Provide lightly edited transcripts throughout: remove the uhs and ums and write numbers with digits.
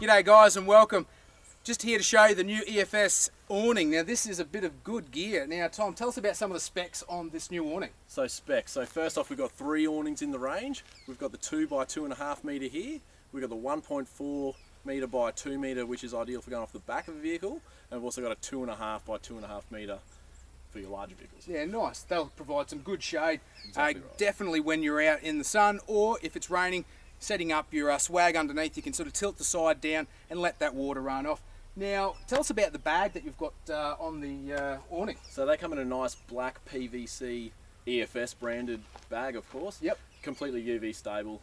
G'day guys and welcome. Just here to show you the new EFS awning. Now this is a bit of good gear. Now Tom, tell us about some of the specs on this new awning. So specs. So first off, we've got 3 awnings in the range. We've got the 2 by 2.5 metre here. We've got the 1.4 metre by 2 metre, which is ideal for going off the back of a vehicle. And we've also got a 2.5 by 2.5 metre for your larger vehicles. Yeah, nice. They'll provide some good shade. Exactly right. Definitely when you're out in the sun, or if it's raining, setting up your swag underneath, you can sort of tilt the side down and let that water run off. Now, tell us about the bag that you've got on the awning. So they come in a nice black PVC EFS branded bag, of course. Yep. Completely UV stable.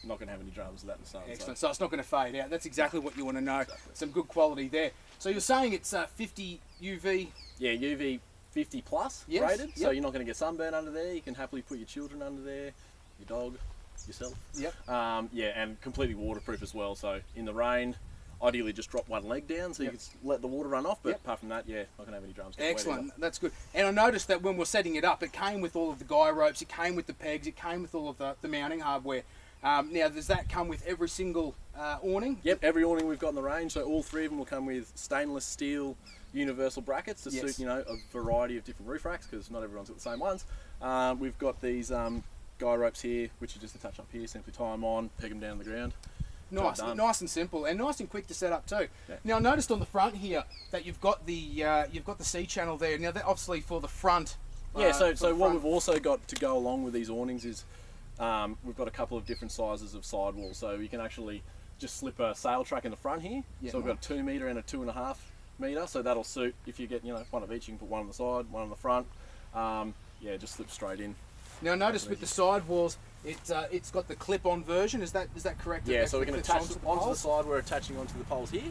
Not going to have any dramas with that in the sun. Excellent. So it's not going to fade out. That's exactly what you want to know. Exactly. Some good quality there. So you're saying it's 50 UV? Yeah, UV 50 plus rated. So you're not going to get sunburn under there. You can happily put your children under there, your dog, yourself. Yep. Yeah, and completely waterproof as well. So in the rain, ideally just drop one leg down so you can let the water run off, but apart from that, yeah, not going to have any drums. Excellent, that's good. And I noticed that when we're setting it up, it came with all of the guy ropes, it came with the pegs, it came with all of the mounting hardware. Now, does that come with every single awning? Yep, every awning we've got in the range, so all 3 of them will come with stainless steel universal brackets to suit, you know, a variety of different roof racks, because not everyone's got the same ones. We've got these guy ropes here, which are just attach up here, simply tie them on, peg them down on the ground. Nice and simple, and nice and quick to set up too. Yeah. Now, I noticed on the front here that you've got the C channel there. Now, that obviously for the front. Yeah. So what we've also got to go along with these awnings is we've got a couple of different sizes of sidewall. So you can actually just slip a sail track in the front here. Yeah, so we've got a 2 metre and a 2.5 metre. So that'll suit if you get one of each. You can put one on the side, one on the front. Yeah, just slip straight in. Now, notice with the sidewalls, it's got the clip-on version. Is that correct? Yeah, so we can attach onto the side. We're attaching onto the poles here,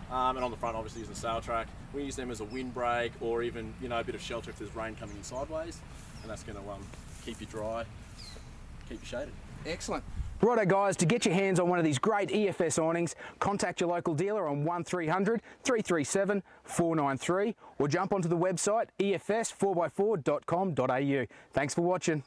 and on the front, obviously, is the sail track. We use them as a windbreak, or even a bit of shelter if there's rain coming in sideways, and that's going to keep you dry, keep you shaded. Excellent. Righto guys, to get your hands on one of these great EFS awnings, contact your local dealer on 1300 337 493 or jump onto the website efs4x4.com.au. Thanks for watching.